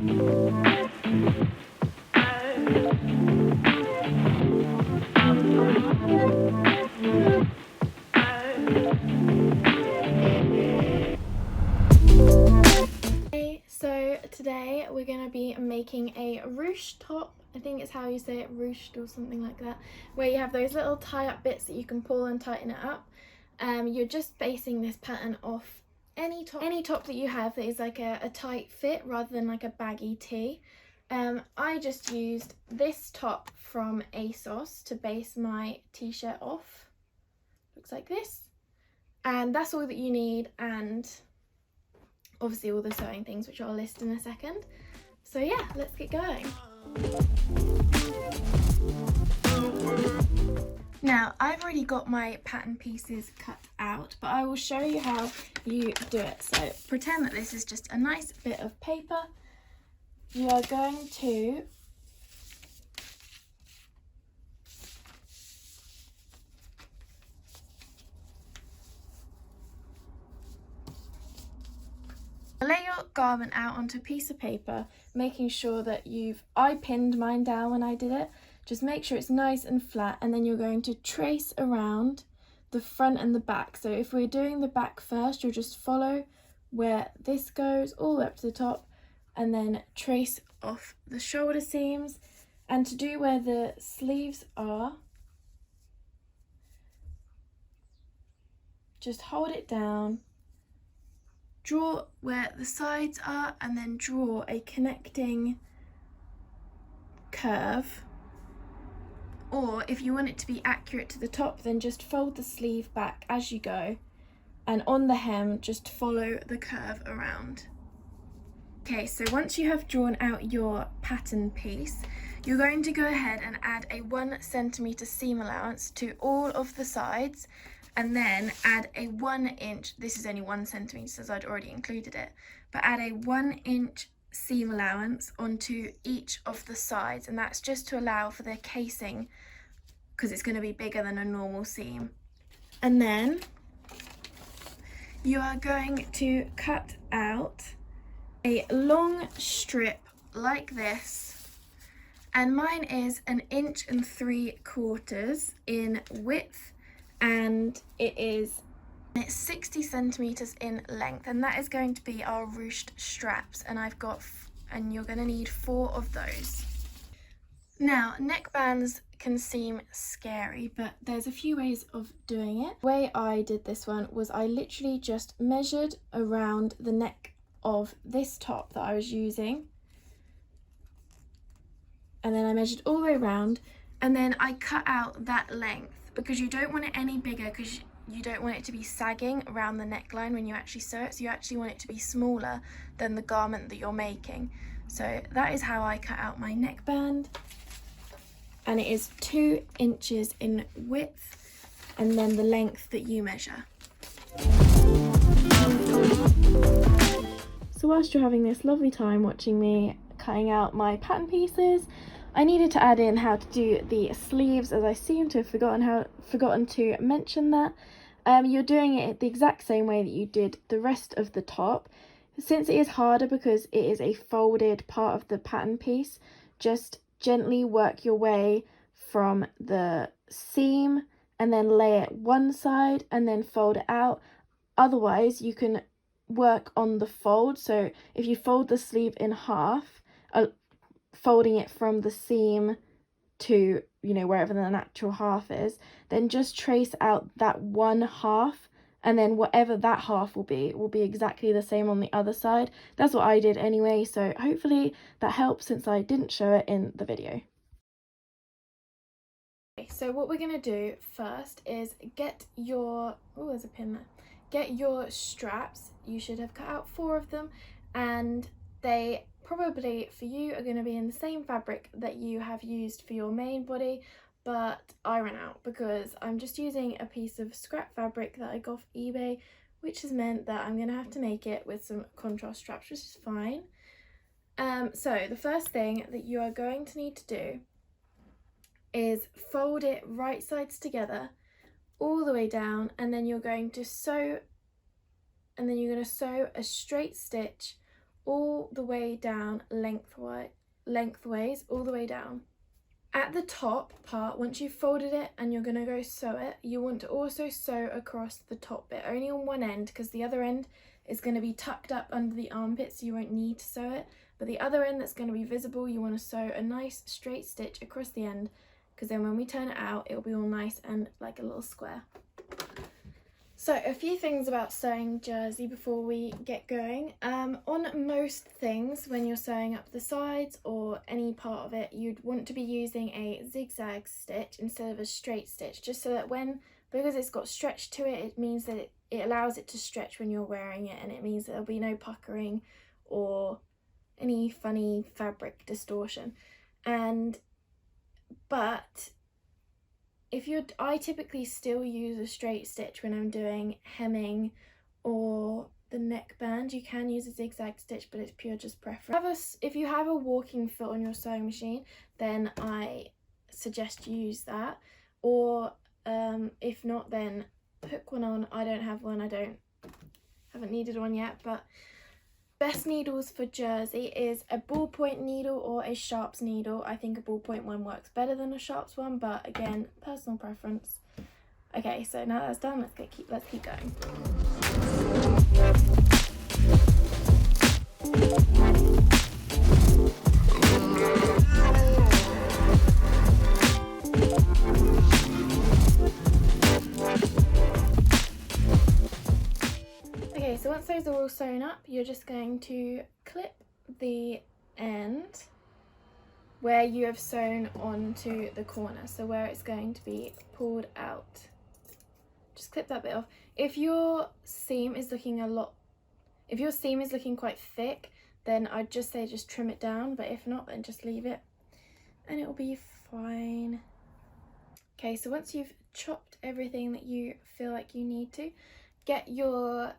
So today we're going to be making a ruched top. I think it's how you say it, ruched or something like that, where you have those little tie-up bits that you can pull and tighten it up. You're just basing this pattern off any top that you have that is like a tight fit rather than like a baggy tee. I just used this top from ASOS to base my t-shirt off. Looks like this. And that's all that you need, and obviously all the sewing things, which I'll list in a second. So yeah, let's get going. Now, I've already got my pattern pieces cut out, but I will show you how you do it. So pretend that this is just a nice bit of paper. You are going to lay your garment out onto a piece of paper, making sure that I pinned mine down when I did it. Just make sure it's nice and flat, and then you're going to trace around the front and the back. So if we're doing the back first, you'll just follow where this goes all the way up to the top, and then trace off the shoulder seams. And to do where the sleeves are, just hold it down, draw where the sides are, and then draw a connecting curve. Or if you want it to be accurate to the top, then just fold the sleeve back as you go, and on the hem just follow the curve around. Okay, so once you have drawn out your pattern piece, you're going to go ahead and add a 1 centimeter seam allowance to all of the sides, and then add a 1 inch, this is only 1 centimeter as I'd already included it, but add a 1 inch seam allowance onto each of the sides, and that's just to allow for the casing because it's going to be bigger than a normal seam. And then you are going to cut out a long strip like this, and mine is 1 3/4 inches in width, and it's 60 centimeters in length, and that is going to be our ruched straps, and you're going to need 4 of those. Now, neckbands can seem scary, but there's a few ways of doing it. The way I did this one was I literally just measured around the neck of this top that I was using, and then I measured all the way around, and then I cut out that length because you don't want it any bigger, because you don't want it to be sagging around the neckline when you actually sew it, so you actually want it to be smaller than the garment that you're making. So that is how I cut out my neckband, and it is 2 inches in width, and then the length that you measure. So whilst you're having this lovely time watching me cutting out my pattern pieces, I needed to add in how to do the sleeves, as I seem to have forgotten to mention that. You're doing it the exact same way that you did the rest of the top. Since it is harder because it is a folded part of the pattern piece, just gently work your way from the seam and then lay it one side and then fold it out. Otherwise, you can work on the fold. So if you fold the sleeve in half, folding it from the seam to, wherever the natural half is, then just trace out that one half, and then whatever that half will be exactly the same on the other side. That's what I did anyway, so hopefully that helps since I didn't show it in the video. Okay, so what we're going to do first is get your, there's a pin there. Get your straps. You should have cut out 4 of them, and they probably for you are going to be in the same fabric that you have used for your main body, but I ran out because I'm just using a piece of scrap fabric that I got off eBay, which has meant that I'm going to have to make it with some contrast straps, which is fine. So the first thing that you are going to need to do is fold it right sides together all the way down, and then you're going to sew, a straight stitch all the way down lengthways, all the way down. At the top part, once you've folded it and you're going to go sew it, you want to also sew across the top bit, only on one end, because the other end is going to be tucked up under the armpit, so you won't need to sew it. But the other end that's going to be visible, you want to sew a nice straight stitch across the end, because then when we turn it out, it'll be all nice and like a little square. So a few things about sewing jersey before we get going. On most things, when you're sewing up the sides or any part of it, you'd want to be using a zigzag stitch instead of a straight stitch, just so that because it's got stretch to it, it means that it allows it to stretch when you're wearing it, and it means that there'll be no puckering or any funny fabric distortion. But I typically still use a straight stitch when I'm doing hemming or the neckband. You can use a zigzag stitch, but it's pure just preference. If you have a walking foot on your sewing machine, then I suggest you use that. Or if not, then hook one on. I don't have one. Haven't needed one yet, but best needles for jersey is a ballpoint needle or a sharps needle. I think a ballpoint one works better than a sharps one, but again, personal preference. Okay, so now that's done, let's keep going. Okay, so once those are all sewn up, you're just going to clip the end where you have sewn onto the corner, so where it's going to be pulled out. Just clip that bit off. If your seam is looking quite thick, then I'd just say just trim it down, but if not, then just leave it and it'll be fine. Okay, so once you've chopped everything that you feel like you need to, get your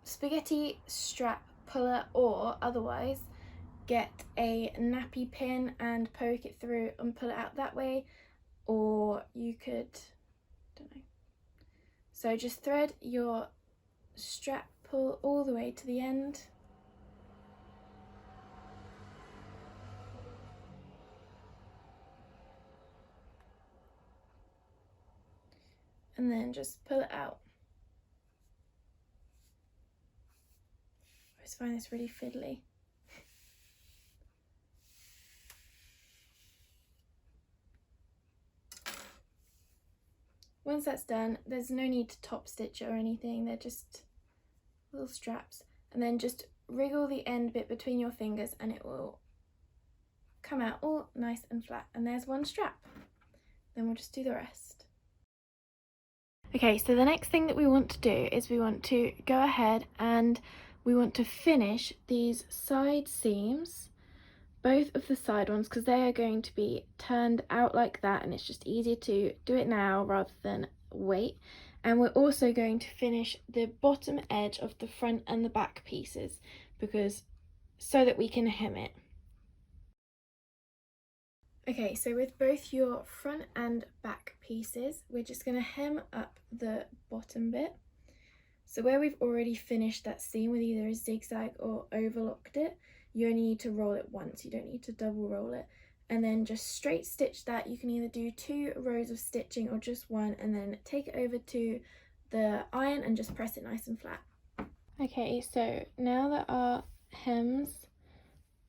spaghetti strap puller, or otherwise get a nappy pin and poke it through and pull it out that way, or you could, don't know. So just thread your strap pull all the way to the end. And then just pull it out. I just find this really fiddly. Once that's done, there's no need to top stitch it or anything, they're just little straps. And then just wriggle the end bit between your fingers and it will come out all nice and flat. And there's one strap. Then we'll just do the rest. Okay, so the next thing that we want to do is we want to go ahead and we want to finish these side seams, both of the side ones, because they are going to be turned out like that, and it's just easier to do it now rather than wait. And we're also going to finish the bottom edge of the front and the back pieces, so that we can hem it. Okay, so with both your front and back pieces, we're just going to hem up the bottom bit. So where we've already finished that seam with either a zigzag or overlocked it, you only need to roll it once, you don't need to double roll it. And then just straight stitch that. You can either do 2 rows of stitching or just one, and then take it over to the iron and just press it nice and flat. Okay, so now that our hems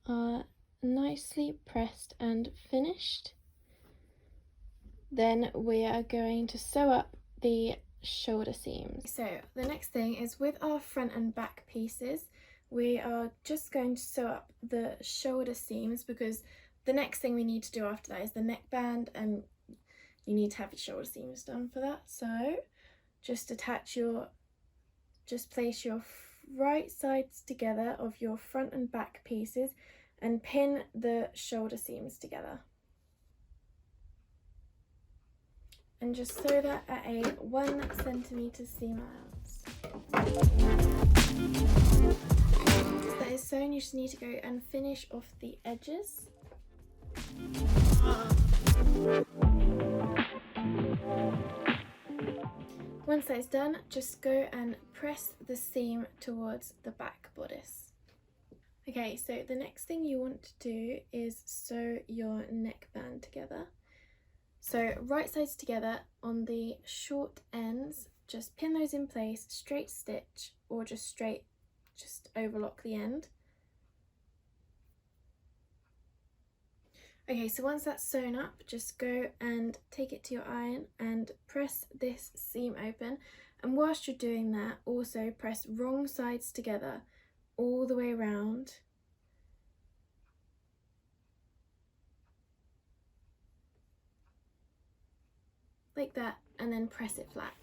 are nicely pressed and finished, then we are going to sew up the shoulder seams. So the next thing is, with our front and back pieces, we are just going to sew up the shoulder seams, because the next thing we need to do after that is the neckband, and you need to have your shoulder seams done for that. So just place your right sides together of your front and back pieces and pin the shoulder seams together. And just sew that at a 1 centimeter seam allowance. Once that is sewn, you just need to go and finish off the edges. Once that is done, just go and press the seam towards the back bodice. Okay, so the next thing you want to do is sew your neckband together. So right sides together on the short ends, just pin those in place, straight stitch, or just overlock the end. Okay, so once that's sewn up, just go and take it to your iron and press this seam open. And whilst you're doing that, also press wrong sides together all the way around. Like that, and then press it flat.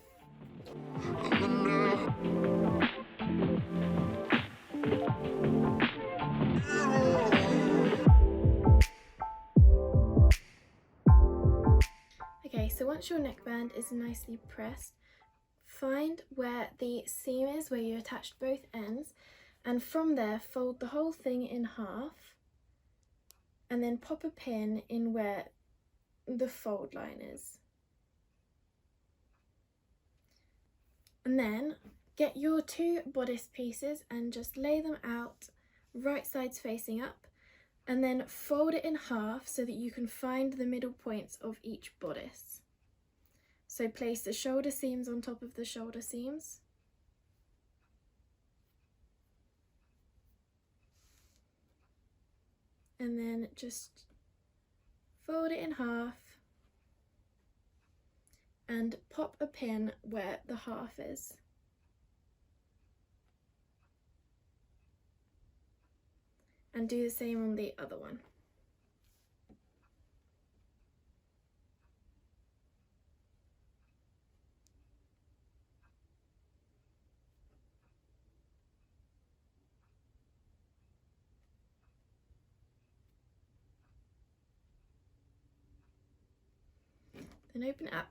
Okay, so once your neckband is nicely pressed, find where the seam is, where you attached both ends, and from there fold the whole thing in half and then pop a pin in where the fold line is. And then get your two bodice pieces and just lay them out right sides facing up, and then fold it in half so that you can find the middle points of each bodice. So place the shoulder seams on top of the shoulder seams. And then just fold it in half and pop a pin where the half is. And do the same on the other one. Then open it up.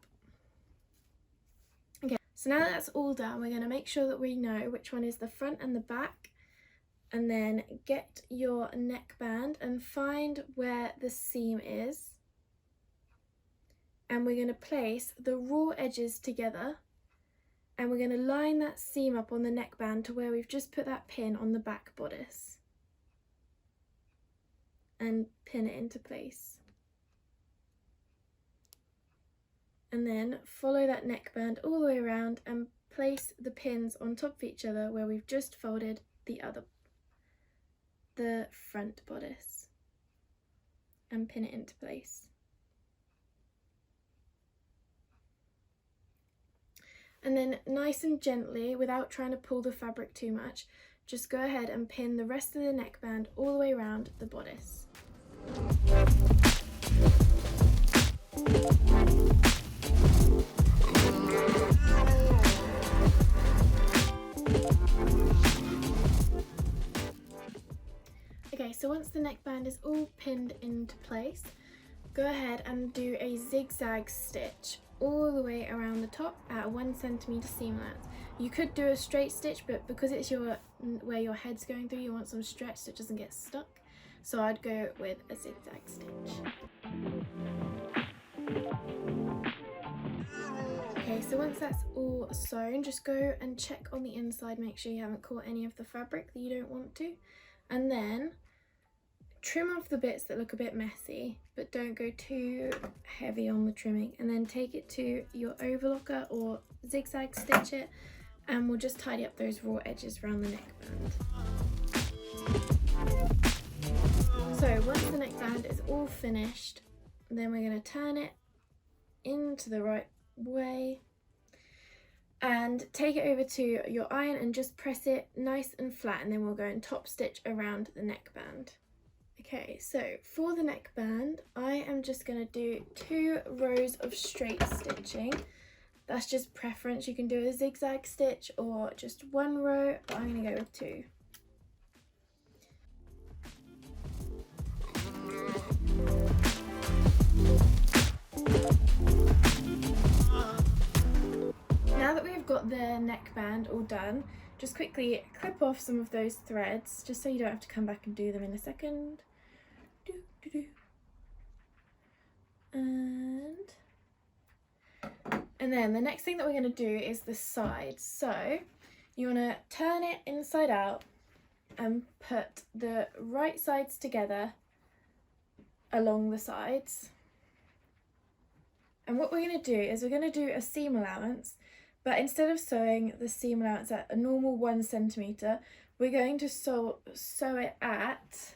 Okay, so now that that's all done, we're going to make sure that we know which one is the front and the back, and then get your neckband and find where the seam is, and we're going to place the raw edges together, and we're going to line that seam up on the neckband to where we've just put that pin on the back bodice and pin it into place. And then follow that neckband all the way around and place the pins on top of each other where we've just folded the front bodice, and pin it into place. And then nice and gently, without trying to pull the fabric too much, just go ahead and pin the rest of the neckband all the way around the bodice. Okay, so once the neckband is all pinned into place, go ahead and do a zigzag stitch all the way around the top at a 1 centimeter seam length. You could do a straight stitch, but because it's where your head's going through, you want some stretch so it doesn't get stuck. So I'd go with a zigzag stitch. Okay, so once that's all sewn, just go and check on the inside, make sure you haven't caught any of the fabric that you don't want to, and then trim off the bits that look a bit messy, but don't go too heavy on the trimming, and then take it to your overlocker or zigzag stitch it, and we'll just tidy up those raw edges around the neckband. So once the neckband is all finished, then we're going to turn it into the right way and take it over to your iron and just press it nice and flat, and then we'll go and top stitch around the neckband. Okay, so for the neckband, I am just going to do 2 rows of straight stitching. That's just preference. You can do a zigzag stitch or just 1 row, but I'm going to go with 2. Now that we've got the neckband all done, just quickly clip off some of those threads, just so you don't have to come back and do them in a second. And then the next thing that we're going to do is the sides. So you want to turn it inside out and put the right sides together along the sides. And what we're going to do is we're going to do a seam allowance, but instead of sewing the seam allowance at a normal 1 centimetre, we're going to sew it at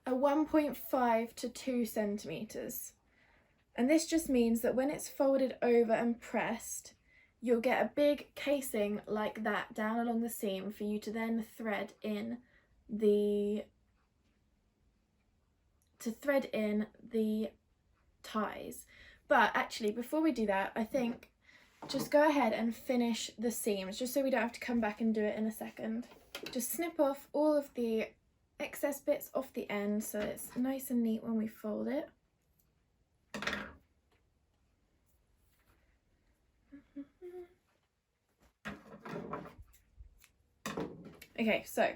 a 1.5 to 2 centimetres. And this just means that when it's folded over and pressed, you'll get a big casing like that down along the seam for you to then thread in the ties. But actually, before we do that, I think just go ahead and finish the seams, just so we don't have to come back and do it in a second. Just snip off all of the excess bits off the end so it's nice and neat when we fold it. Okay, so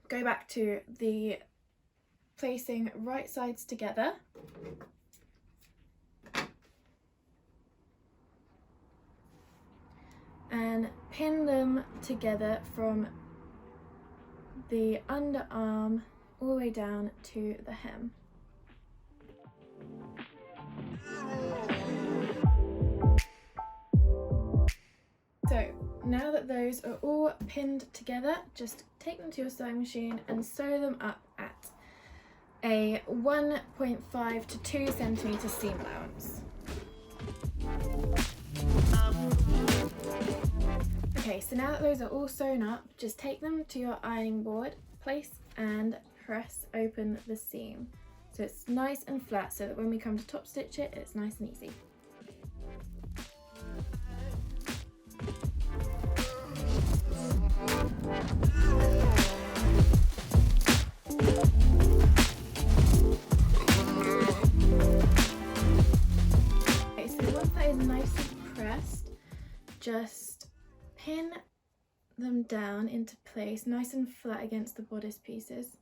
go back to the placing right sides together. And pin them together from the underarm all the way down to the hem. So now that those are all pinned together, just take them to your sewing machine and sew them up at a 1.5 to 2 centimetre seam allowance. Okay, so now that those are all sewn up, just take them to your ironing board, place and press open the seam so it's nice and flat, so that when we come to top stitch it, it's nice and easy. Okay, so once that is nice and pressed, just pin them down into place nice and flat against the bodice pieces.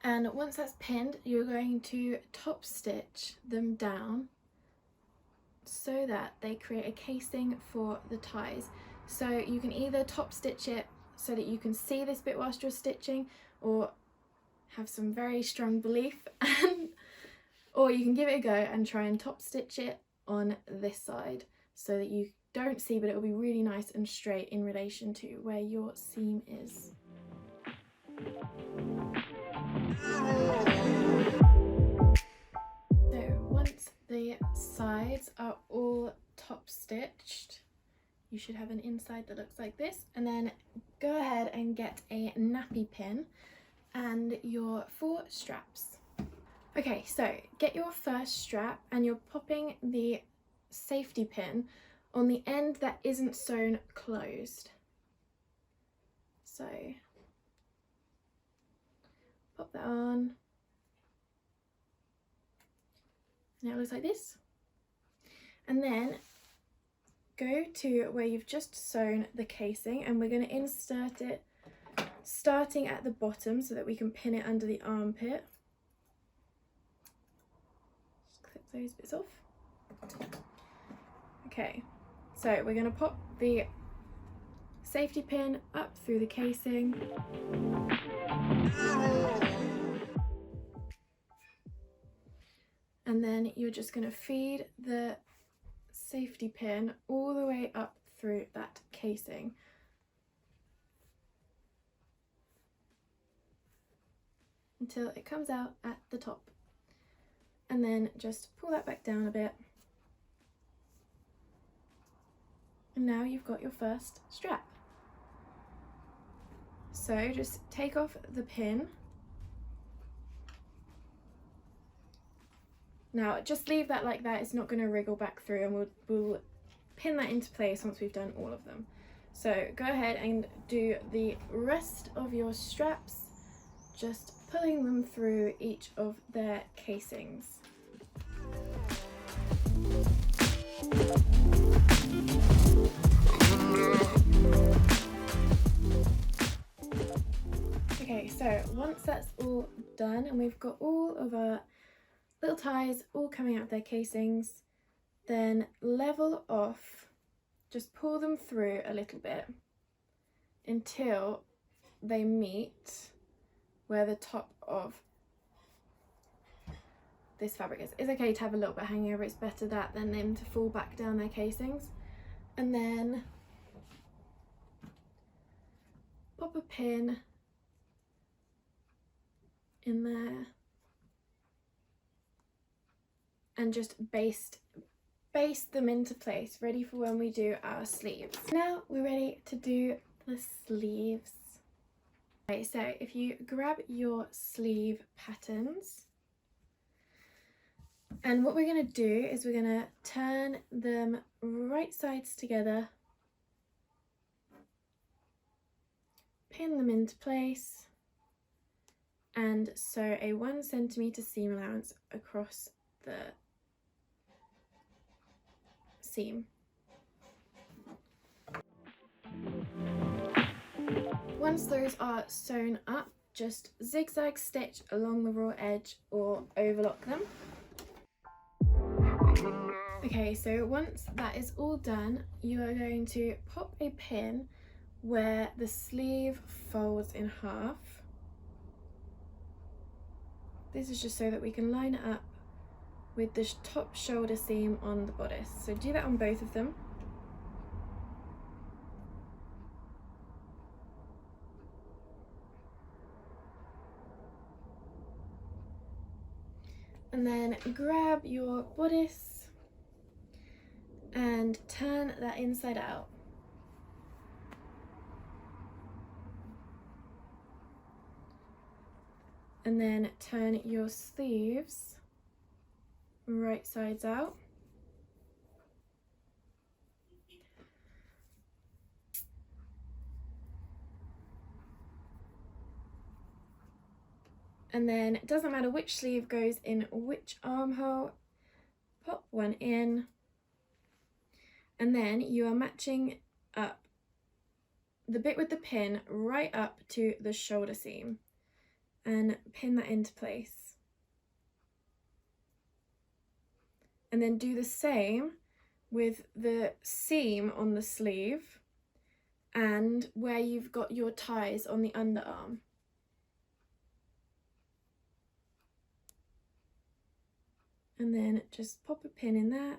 And once that's pinned, you're going to top stitch them down so that they create a casing for the ties. So you can either top stitch it so that you can see this bit whilst you're stitching, or have some very strong belief, or you can give it a go and try and top stitch it on this side so that you don't see, but it will be really nice and straight in relation to where your seam is. So once the sides are all top stitched, you should have an inside that looks like this, and then go ahead and get a nappy pin and your 4 straps. Okay, so get your first strap and you're popping the safety pin on the end that isn't sewn closed. So pop that on. Now it looks like this. And then go to where you've just sewn the casing, and we're going to insert it starting at the bottom so that we can pin it under the armpit. Just clip those bits off. Okay, so we're going to pop the safety pin up through the casing. And then you're just going to feed the safety pin all the way up through that casing. Until it comes out at the top. And then just pull that back down a bit. And now you've got your first strap. So just take off the pin. Now just leave that like that, it's not going to wriggle back through, and we'll pin that into place once we've done all of them. So go ahead and do the rest of your straps, just pulling them through each of their casings. Okay, so once that's all done and we've got all of our little ties all coming out of their casings, then level off, just pull them through a little bit until they meet where the top of this fabric is. It's okay to have a little bit hanging over, it's better that than them to fall back down their casings. And then pop a pin in there and just baste them into place, ready for when we do our sleeves. Now we're ready to do the sleeves. Okay, so if you grab your sleeve patterns, and what we're going to do is we're going to turn them right sides together, pin them into place, and sew a 1 centimetre seam allowance across the seam. Once those are sewn up, just zigzag stitch along the raw edge or overlock them. Okay, so once that is all done, you are going to pop a pin where the sleeve folds in half. This is just so that we can line it up with the top shoulder seam on the bodice. So do that on both of them. And then grab your bodice and turn that inside out. And then turn your sleeves right sides out. And then it doesn't matter which sleeve goes in which armhole, pop one in, and then you are matching up the bit with the pin right up to the shoulder seam and pin that into place. And then do the same with the seam on the sleeve and where you've got your ties on the underarm. And then just pop a pin in that.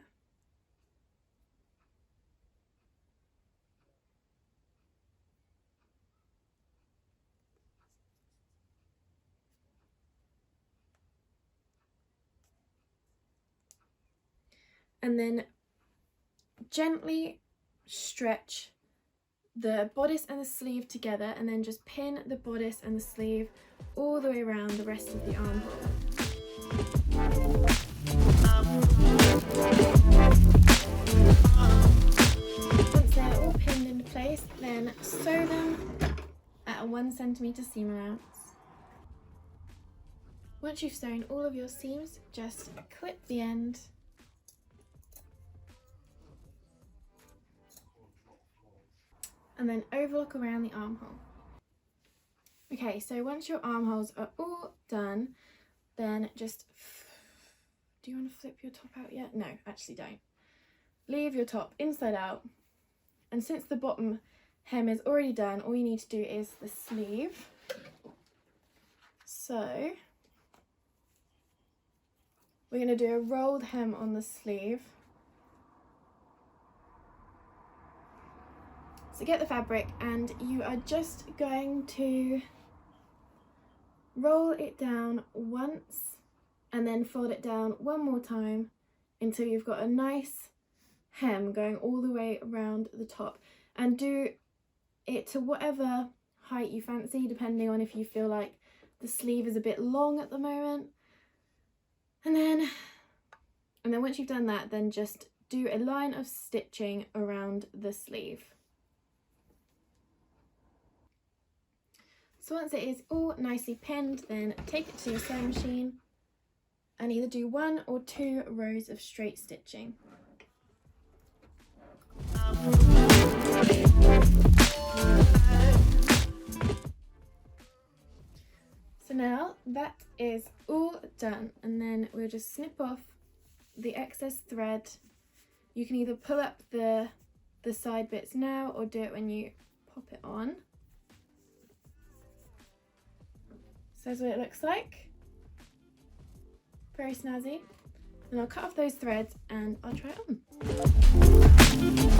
And then gently stretch the bodice and the sleeve together, and then just pin the bodice and the sleeve all the way around the rest of the armhole. Once they're all pinned into place, then sew them at a 1 centimetre seam allowance. Once you've sewn all of your seams, just clip the end and then overlock around the armhole. Okay, so once your armholes are all done, then just, do you want to flip your top out yet? No, actually don't. Leave your top inside out, and since the bottom hem is already done, all you need to do is the sleeve. So we're going to do a rolled hem on the sleeve. So get the fabric and you are just going to roll it down once and then fold it down one more time until you've got a nice hem going all the way around the top, and do it to whatever height you fancy, depending on if you feel like the sleeve is a bit long at the moment. And then once you've done that, then just do a line of stitching around the sleeve. So once it is all nicely pinned, then take it to your sewing machine and either do 1 or 2 rows of straight stitching. So now that is all done, and then we'll just snip off the excess thread. You can either pull up the side bits now or do it when you pop it on. So that's what it looks like. Very snazzy. And I'll cut off those threads and I'll try it on.